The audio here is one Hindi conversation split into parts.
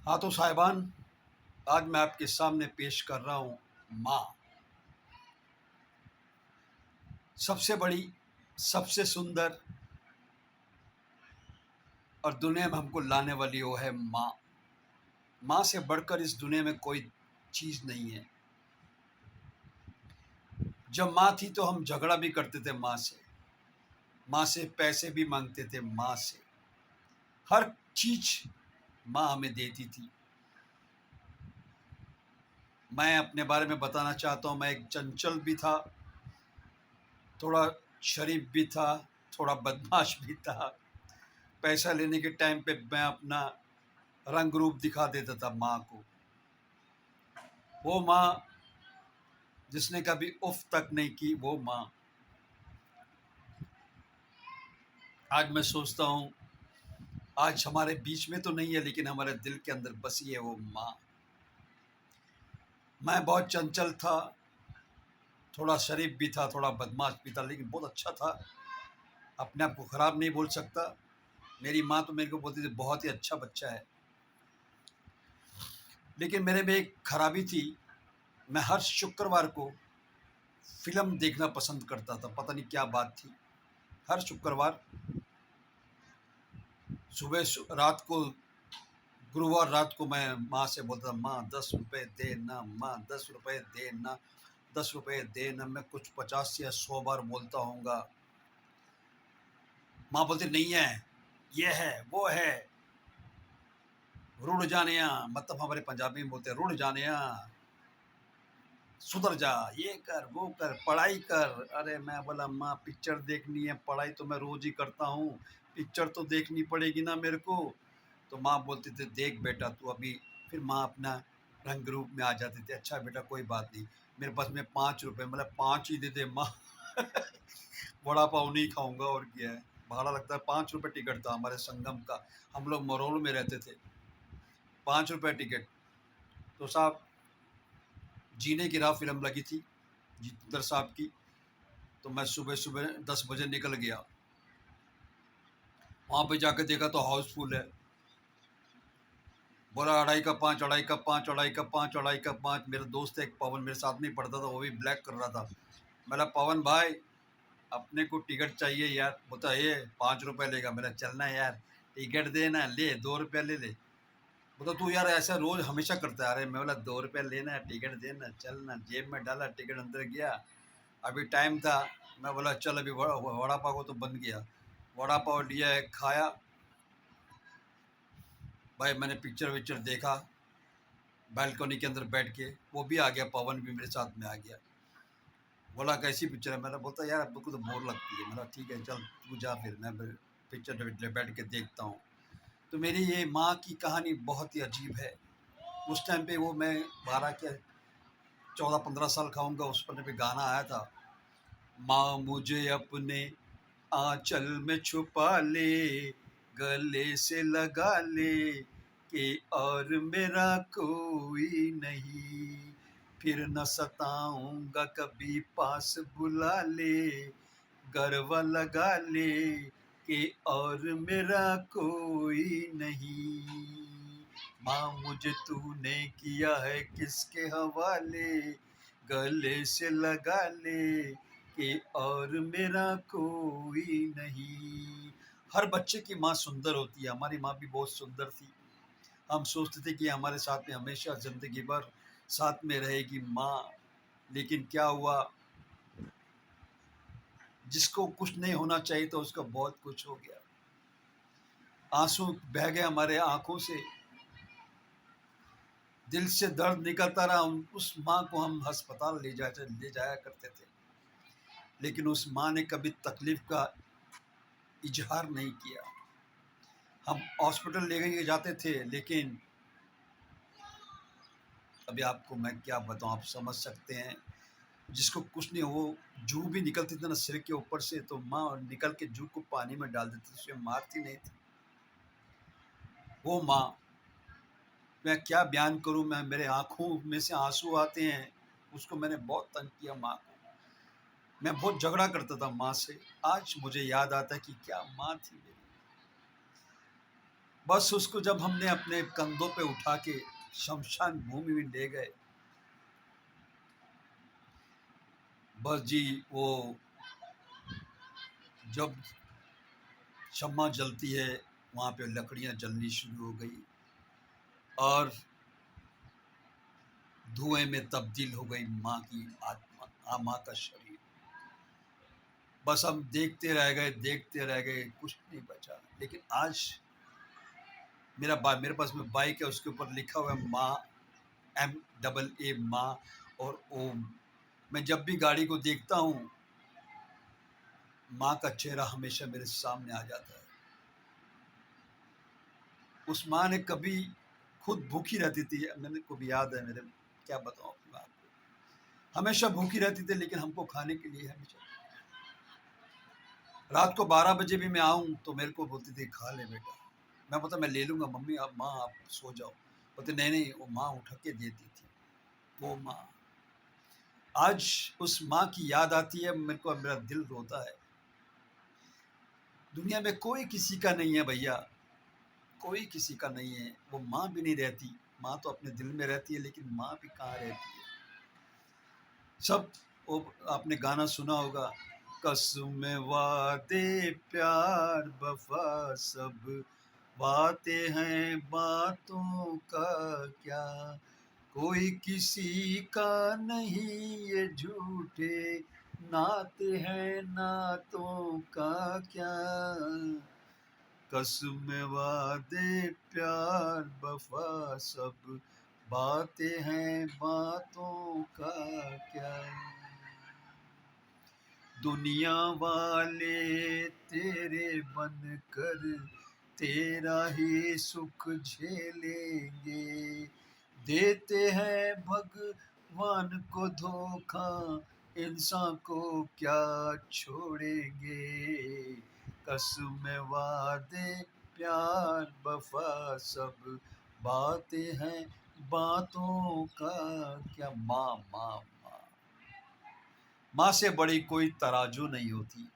हाँ तो साहिबान, आज मैं आपके सामने पेश कर रहा हूँ माँ। सबसे बड़ी, सबसे सुंदर और दुनिया में हमको लाने वाली वो है माँ। माँ से बढ़कर इस दुनिया में कोई चीज़ नहीं है। जब माँ थी तो हम झगड़ा भी करते थे माँ से, माँ से पैसे भी मांगते थे माँ से। हर चीज़ माँ हमें देती थी। मैं अपने बारे में बताना चाहता हूँ, मैं एक चंचल भी था, थोड़ा शरीफ भी था, थोड़ा बदमाश भी था। पैसा लेने के टाइम पे मैं अपना रंग रूप दिखा देता था माँ को। वो माँ जिसने कभी उफ तक नहीं की, वो माँ। आज मैं सोचता हूँ, आज हमारे बीच में तो नहीं है लेकिन हमारे दिल के अंदर बसी है वो माँ। मैं बहुत चंचल था, थोड़ा शरीफ भी था, थोड़ा बदमाश भी था, लेकिन बहुत अच्छा था। अपने आप को ख़राब नहीं बोल सकता। मेरी माँ तो मेरे को बोलती थी बहुत ही अच्छा बच्चा है। लेकिन मेरे में एक खराबी थी, मैं हर शुक्रवार को फिल्म देखना पसंद करता था। पता नहीं क्या बात थी। हर शुक्रवार रात को, गुरुवार रात को मैं माँ से बोलता था, माँ 10 रुपए दे ना, माँ 10 रुपए दे ना, 10 रुपए दे ना। मैं कुछ 50 या 100 बार बोलता होऊंगा। माँ बोलती नहीं है, ये है, वो है, रुड़ जानिया, मतलब हमारे पंजाबी में बोलते हैं रुड़ जानिया, सुधर जा, ये कर, वो कर, पढ़ाई कर। अरे मैं बोला माँ पिक्चर देखनी है, पढ़ाई तो मैं रोज ही करता हूँ, पिक्चर तो देखनी पड़ेगी ना मेरे को। तो माँ बोलती थी देख बेटा तू अभी। फिर माँ अपना रंग रूप में आ जाती थी, अच्छा बेटा कोई बात नहीं, मेरे पास में 5 रुपए, मतलब 5 ही दे दे माँ। वड़ा पाव नहीं खाऊंगा और क्या है। भाड़ा लगता है, 5 रुपए टिकट था हमारे संगम का। हम लोग मरोल में रहते थे। 5 रुपए टिकट। तो साहब, जीने की राह फिल्म लगी थी जितेंद्र साहब की। तो मैं सुबह सुबह 10 बजे निकल गया। वहाँ पे जाकर देखा तो हाउसफुल है। बोला 2.5 का 5, 2.5 का 5, 2.5 का 5, 2.5 का 5। मेरा दोस्त एक पवन मेरे साथ में ही पढ़ता था, वो भी ब्लैक कर रहा था। मेरा पवन भाई, अपने को टिकट चाहिए यार। बोलता ये 5 रुपए लेगा। मेरा चलना यार, टिकट देना, ले 2 रुपया ले ले। बोला तू यार ऐसा रोज हमेशा करता है। अरे मैं बोला 2 रुपया लेना है, टिकट देना, चलना। जेब में डाला, टिकट अंदर गया। अभी टाइम था, मैं बोला चल अभी वड़ा पाव को तो बन गया। वड़ा पाव लिया है, खाया। भाई मैंने पिक्चर विक्चर देखा बालकनी के अंदर बैठ के। वो भी आ गया, पवन भी मेरे साथ में आ गया। बोला कैसी पिक्चर है? मैंने बोलता यार अब को तो बोर लगती है। मेरा ठीक है चल तू जा, फिर मैं पिक्चर बैठ के देखता हूँ। तो मेरी ये माँ की कहानी बहुत ही अजीब है। उस टाइम पे वो मैं 12 के 14-15 साल का हूँगा। उस पर पे गाना आया था, माँ मुझे अपने आंचल में छुपा ले, गले से लगा ले, कि और मेरा कोई नहीं, फिर न सताऊंगा कभी, पास बुला ले, गरबा लगा ले, कि और मेरा कोई नहीं। माँ मुझे तूने किया है किसके हवाले, गले से लगा ले, कि और मेरा कोई नहीं। हर बच्चे की माँ सुंदर होती है। हमारी माँ भी बहुत सुंदर थी। हम सोचते थे कि हमारे साथ में हमेशा ज़िंदगी भर साथ में रहेगी माँ। लेकिन क्या हुआ, जिसको कुछ नहीं होना चाहिए तो उसका बहुत कुछ हो गया। आंसू बह गए हमारे आंखों से, दिल से दर्द निकलता रहा। उस माँ को हम अस्पताल ले जाया करते थे, लेकिन उस माँ ने कभी तकलीफ का इजहार नहीं किया। हम हॉस्पिटल ले जाते थे, लेकिन अभी आपको मैं क्या बताऊँ, आप समझ सकते हैं। जिसको कुछ नहीं हो, जू भी निकलती थी ना सिर के ऊपर से, तो माँ निकल के जू को पानी में डाल देती थी, उसे मारती नहीं थी वो माँ। मैं क्या बयान करूँ, मैं मेरे आंखों में से आंसू आते हैं। उसको मैंने बहुत तंग किया माँ को। मैं बहुत झगड़ा करता था माँ से। आज मुझे याद आता है कि क्या माँ थी मेरी। बस उसको जब हमने अपने कंधों पे उठा के शमशान भूमि में ले गए, बस जी वो जब शम्मा जलती है वहाँ पे लकड़ियाँ जलनी शुरू हो गई और धुएं में तब्दील हो गई माँ की आत्मा, माँ का शरीर। बस हम देखते रह गए, कुछ नहीं बचा। लेकिन आज मेरे पास में बाइक है, उसके ऊपर लिखा हुआ है माँ, MAA माँ और ओम। मैं जब भी गाड़ी को देखता हूँ माँ का चेहरा हमेशा मेरे सामने आ जाता है। उस माँ ने कभी खुद भूखी रहती थी, मैंने को भी याद है, मेरे क्या बताऊँ अपनी बात को, हमेशा भूखी रहती थी लेकिन हमको खाने के लिए हमेशा। रात को 12 बजे भी मैं आऊँ तो मेरे को बोलती थी खा ले बेटा। मैं बोलता मैं ले लूँगा मम्मी, आप माँ आप सो जाओ। बोलते नहीं नहीं, वो माँ उठा के देती थी। वो माँ, आज उस माँ की याद आती है, मेरे को मेरा दिल रोता है। दुनिया में कोई किसी का नहीं है भैया, कोई किसी का नहीं है। वो माँ भी नहीं रहती, माँ तो अपने दिल में रहती है लेकिन माँ भी कहाँ रहती है। सब वो आपने गाना सुना होगा, कसम वादे प्यार वफा सब बातें हैं बातों का क्या, कोई किसी का नहीं ये झूठे नाते हैं नातों का क्या, कसम वादे प्यार वफा सब बातें हैं बातों का क्या, दुनिया वाले तेरे बनकर तेरा ही सुख झेलेंगे, देते हैं भगवान को धोखा इंसान को क्या छोड़ेंगे, कसम वादे प्यार वफा सब बातें हैं बातों का क्या। माँ माँ माँ, माँ से बड़ी कोई तराजू नहीं होती।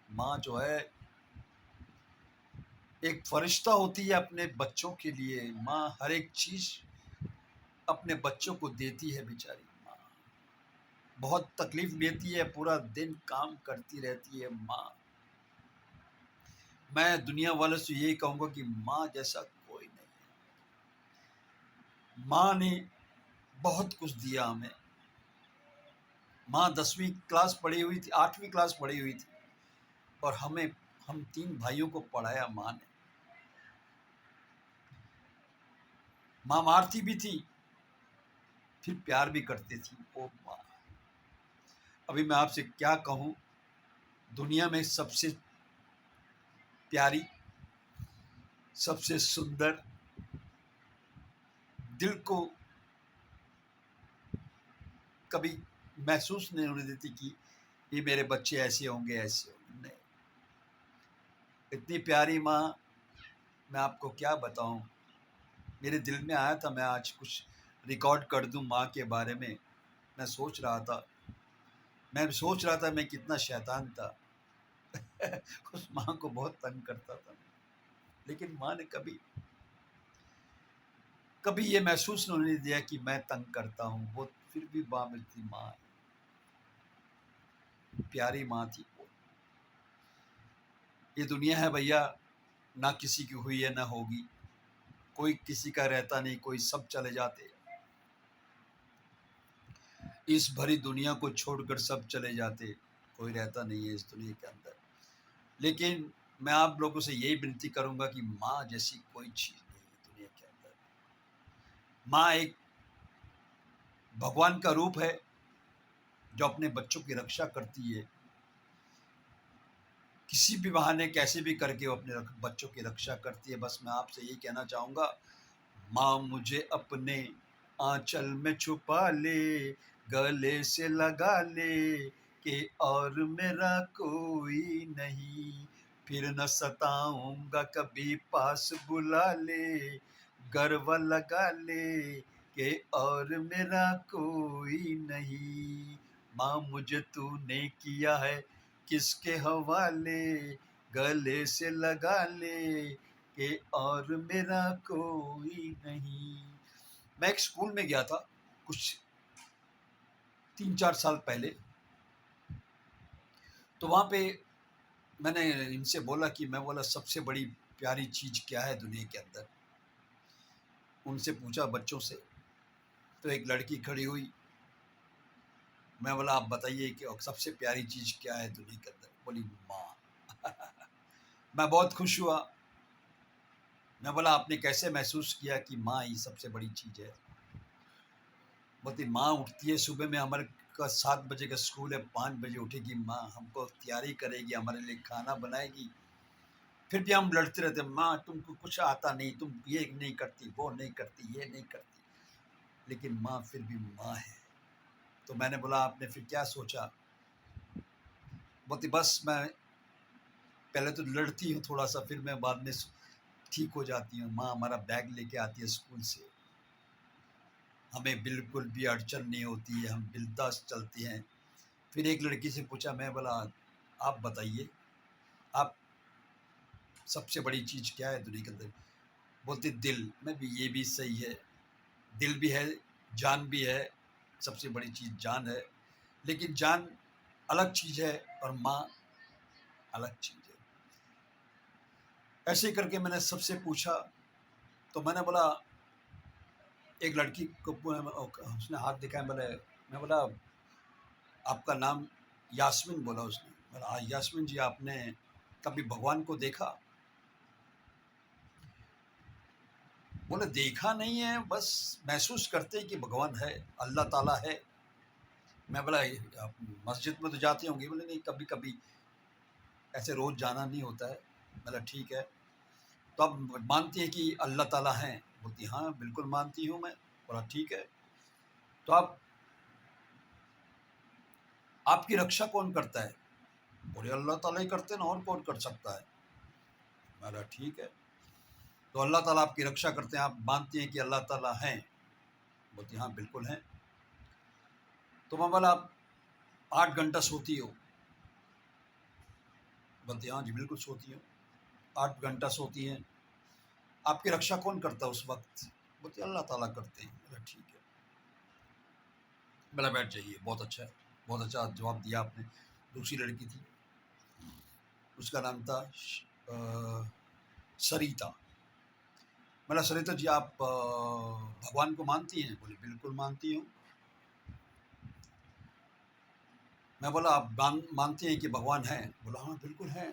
माँ जो है एक फरिश्ता होती है अपने बच्चों के लिए। माँ हर एक चीज अपने बच्चों को देती है बेचारी माँ। बहुत तकलीफ देती है, पूरा दिन काम करती रहती है माँ। मैं दुनिया वालों से यही कहूँगा कि माँ जैसा कोई नहीं है। माँ ने बहुत कुछ दिया हमें। माँ 10वीं क्लास पढ़ी हुई थी, 8वीं क्लास पढ़ी हुई थी और हम 3 भाइयों को पढ़ाया माँ ने। माँ मारती भी थी फिर प्यार भी करती थी। ओ माँ, अभी मैं आपसे क्या कहूँ, दुनिया में सबसे प्यारी, सबसे सुंदर, दिल को कभी महसूस नहीं होने देती कि ये मेरे बच्चे ऐसे होंगे ऐसे होंगे। नहीं, इतनी प्यारी माँ, मैं आपको क्या बताऊं। मेरे दिल में आया था मैं आज कुछ रिकॉर्ड कर दूं माँ के बारे में। मैं सोच रहा था मैं कितना शैतान था उस माँ को बहुत तंग करता था, लेकिन माँ ने कभी कभी ये महसूस नहीं दिया कि मैं तंग करता हूँ। वो फिर भी माँ मिलती माँ, प्यारी माँ थी वो। ये दुनिया है भैया, ना किसी की हुई है ना होगी, कोई किसी का रहता नहीं, कोई सब चले जाते। इस भरी दुनिया को छोड़कर सब चले जाते, कोई रहता नहीं है इस दुनिया के अंदर। लेकिन मैं आप लोगों से यही विनती करूंगा कि माँ जैसी कोई चीज नहीं है दुनिया के अंदर। माँ एक भगवान का रूप है जो अपने बच्चों की रक्षा करती है। किसी भी बहाने कैसे भी करके वो अपने बच्चों की रक्षा करती है। बस मैं आपसे यही कहना चाहूँगा, माँ मुझे अपने आंचल में छुपा ले, गले से लगा ले कि और मेरा कोई नहीं, फिर न सताऊंगा कभी पास बुला ले, गर्व लगा ले कि और मेरा कोई नहीं। माँ मुझे तूने किया है किसके हवाले, गले से लगा ले कि और मेरा कोई नहीं। मैं एक स्कूल में गया था कुछ 3-4 साल पहले, तो वहाँ पे मैंने इनसे बोला कि मैं बोला सबसे बड़ी प्यारी चीज़ क्या है दुनिया के अंदर? उनसे पूछा बच्चों से, तो एक लड़की खड़ी हुई। मैं बोला आप बताइए कि सबसे प्यारी चीज़ क्या है दुनिया के अंदर? बोली माँ। मैं बहुत खुश हुआ। मैं बोला आपने कैसे महसूस किया कि माँ ही सबसे बड़ी चीज़ है? बोलती माँ उठती है सुबह में, हमारे का 7 बजे का स्कूल है, 5 बजे उठेगी माँ, हमको तैयारी करेगी, हमारे लिए खाना बनाएगी। फिर भी हम लड़ते रहते, माँ तुमको कुछ आता नहीं, तुम ये नहीं करती, वो नहीं करती, ये नहीं करती, लेकिन माँ फिर भी माँ है। तो मैंने बोला आपने फिर क्या सोचा? बोलती बस मैं पहले तो लड़ती हूँ थोड़ा सा, फिर मैं बाद में ठीक हो जाती हूँ। माँ हमारा बैग लेके आती है स्कूल से, हमें बिल्कुल भी अड़चन नहीं होती है, हम बिंदास चलती हैं। फिर एक लड़की से पूछा, मैं बोला आप बताइए, आप सबसे बड़ी चीज़ क्या है दुनिया के अंदर? बोलती दिल। मैं भी ये भी सही है, दिल भी है, जान भी है, सबसे बड़ी चीज़ जान है, लेकिन जान अलग चीज़ है और माँ अलग चीज़ है। ऐसे ही करके मैंने सबसे पूछा, तो मैंने बोला एक लड़की को उसने हाथ दिखाया, मैं बोला आपका नाम? यास्मीन बोला उसने। बोला हाँ यास्मीन जी, आपने कभी भगवान को देखा? बोले देखा नहीं है, बस महसूस करते हैं कि भगवान है, अल्लाह ताला है। मैं बोला आप मस्जिद में तो जाते होंगे? बोले नहीं, कभी कभी, ऐसे रोज जाना नहीं होता है। बोला ठीक है, तो आप मानती है कि अल्लाह ताला हैं? बोलती हाँ बिल्कुल मानती हूँ मैं। बोला ठीक है, तो आपकी रक्षा कौन करता है? बोले अल्लाह ताला ही करते हैं ना, और कौन कर सकता है। बोला ठीक है, तो अल्लाह ताला आपकी रक्षा करते हैं, आप मानती हैं कि अल्लाह ताला हैं? बोलती हाँ बिल्कुल हैं। तो मैं बोला आप 8 घंटा सोती हो? बोलती हाँ जी बिल्कुल सोती हूँ। 8 घंटा सोती हैं, आपकी रक्षा कौन करता है उस वक्त? बोलती अल्लाह ताला करते हैं। बोला ठीक है। बोला बैठ जाइए, बहुत अच्छा है, बहुत अच्छा जवाब दिया आपने। दूसरी लड़की थी, उसका नाम था सरिता। बोला सरिता जी आप भगवान को मानती हैं? बोले बिल्कुल मानती हूँ। मैं बोला आप मानती हैं कि भगवान है? बोला हाँ बिल्कुल है।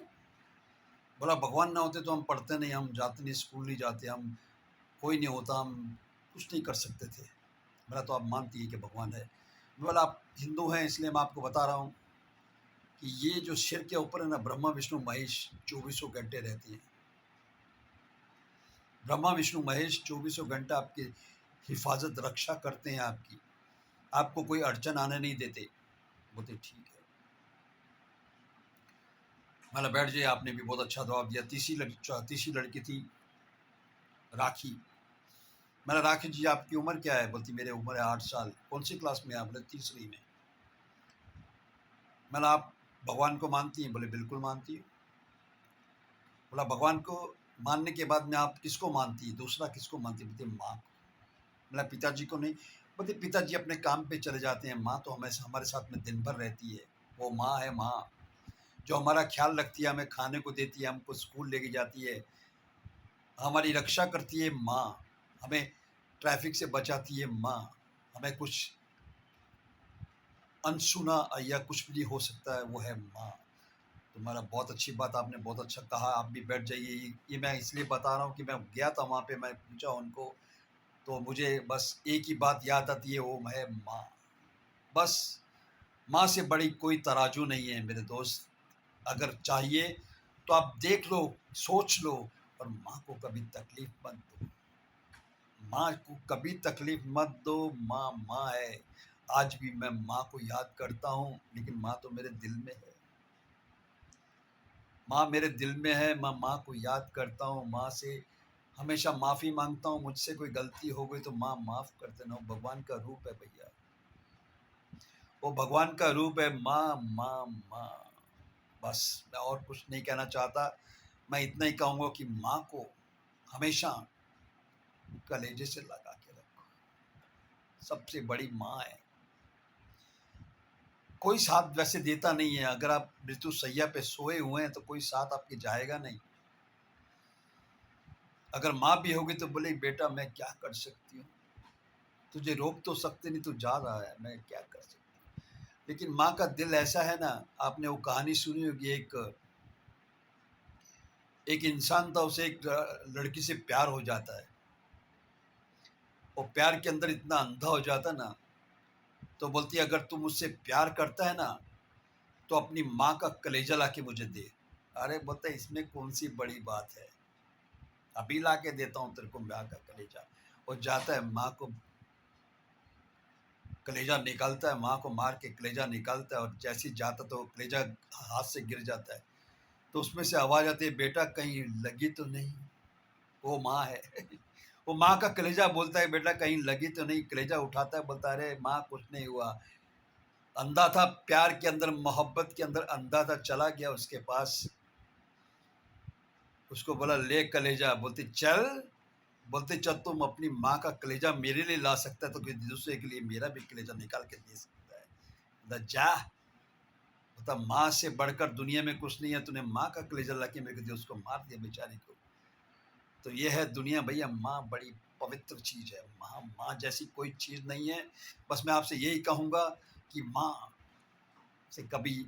बोला भगवान ना होते तो हम पढ़ते नहीं, हम जाते नहीं, स्कूल नहीं जाते, हम कोई नहीं होता, हम कुछ नहीं कर सकते थे। बोला तो आप मानती हैं कि भगवान है? बोला आप हिंदू हैं इसलिए मैं आपको बता रहा हूँ कि ये जो सिर के ऊपर है ना, ब्रह्मा विष्णु महेश 24 घंटे रहती हैं। ब्रह्मा विष्णु महेश 24 घंटा आपकी हिफाजत रक्षा करते हैं आपकी, आपको कोई अड़चन आने नहीं देते। बोलते ठीक है। मतलब बैठ जाइए, आपने भी बहुत अच्छा जवाब दिया। तीसरी लड़की थी राखी। मैंने राखी जी आपकी उम्र क्या है? बोलती मेरी उम्र है 8 साल। कौन सी क्लास में? आप? बोले तीसरी में। मैंने आप भगवान को मानती हैं? बोले बिल्कुल मानती हूँ। बोला भगवान को मानने के बाद में आप किसको मानती है? दूसरा किसको मानती? बोलती माँ को। बोला पिताजी को नहीं? बोलते पिताजी अपने काम पे चले जाते हैं, माँ तो हमेशा हमारे साथ में दिन भर रहती है। वो माँ है, माँ जो हमारा ख्याल रखती है, हमें खाने को देती है, हमको स्कूल लेके जाती है, हमारी रक्षा करती है माँ, हमें ट्रैफिक से बचाती है माँ, हमें कुछ अनसुना या कुछ भी हो सकता है, वो है माँ। तुम्हारा बहुत अच्छी बात, आपने बहुत अच्छा कहा। आप भी बैठ जाइए। ये मैं इसलिए बता रहा हूँ कि मैं गया था वहाँ पे, मैं पूछा उनको, तो मुझे बस एक ही बात याद आती है, वो है माँ। बस माँ से बड़ी कोई तराजू नहीं है मेरे दोस्त। अगर चाहिए तो आप देख लो, सोच लो, और माँ को कभी तकलीफ मत दो। माँ को कभी तकलीफ मत दो। माँ माँ है। आज भी मैं माँ को याद करता हूँ, लेकिन माँ तो मेरे दिल में है। माँ मेरे दिल में है। मैं माँ को याद करता हूँ, माँ से हमेशा माफ़ी मांगता हूँ। मुझसे कोई गलती हो गई तो माँ माफ़ कर देना। वो भगवान का रूप है भैया, वो भगवान का रूप है। माँ माँ माँ। बस मैं और कुछ नहीं कहना चाहता। मैं इतना ही कहूँगा कि माँ को हमेशा कलेजे से लगा के रखो। सबसे बड़ी माँ है। कोई साथ वैसे देता नहीं है। अगर आप मृत्यु शैया पे सोए हुए हैं तो कोई साथ आपके जाएगा नहीं। अगर माँ भी होगी तो बोले बेटा मैं क्या कर सकती हूँ, तुझे रोक तो सकते नहीं, तू जा रहा है, मैं क्या कर सकती हूँ। लेकिन माँ का दिल ऐसा है ना, आपने वो कहानी सुनी होगी, एक इंसान था, उसे एक लड़की से प्यार हो जाता है। वो प्यार के अंदर इतना अंधा हो जाता ना, तो बोलती है अगर तू मुझसे प्यार करता है ना तो अपनी माँ का कलेजा ला के मुझे दे। अरे बोलता है इसमें कौन सी बड़ी बात है, अभी ला के देता हूँ तेरे को माँ का कलेजा। और जाता है, माँ को कलेजा निकालता है, माँ को मार के कलेजा निकालता है, और जैसे ही जाता तो कलेजा हाथ से गिर जाता है। तो उसमें से आवाज़ आती है बेटा कहीं लगी तो नहीं। वो माँ है। वो माँ का कलेजा बोलता है बेटा कहीं लगी तो नहीं। कलेजा उठाता है, बोलता है अरे माँ कुछ नहीं हुआ, अंधा था प्यार के अंदर, मोहब्बत के अंदर अंधा था, चला गया उसके पास। उसको बोला ले कलेजा, बोलती चल, बोलते चल तुम अपनी माँ का कलेजा मेरे लिए ला सकता है तो किसी दूसरे के लिए मेरा भी कलेजा निकाल के दे सकता है। बोला जा, बोलता माँ से बढ़कर दुनिया में कुछ नहीं है, तूने माँ का कलेजा ला के मेरे को दिया, उसको मार दिया बेचारी को। तो ये है दुनिया भैया, माँ बड़ी पवित्र चीज़ है। माँ माँ जैसी कोई चीज़ नहीं है। बस मैं आपसे यही कहूँगा कि माँ से कभी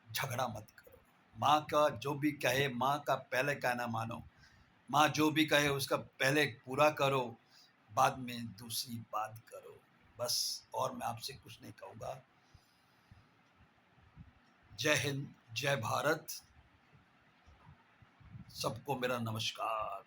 झगड़ा मत करो। माँ का जो भी कहे, माँ का पहले कहना मानो। माँ जो भी कहे उसका पहले पूरा करो, बाद में दूसरी बात करो। बस, और मैं आपसे कुछ नहीं कहूँगा। जय हिंद, जय भारत, सबको मेरा नमस्कार।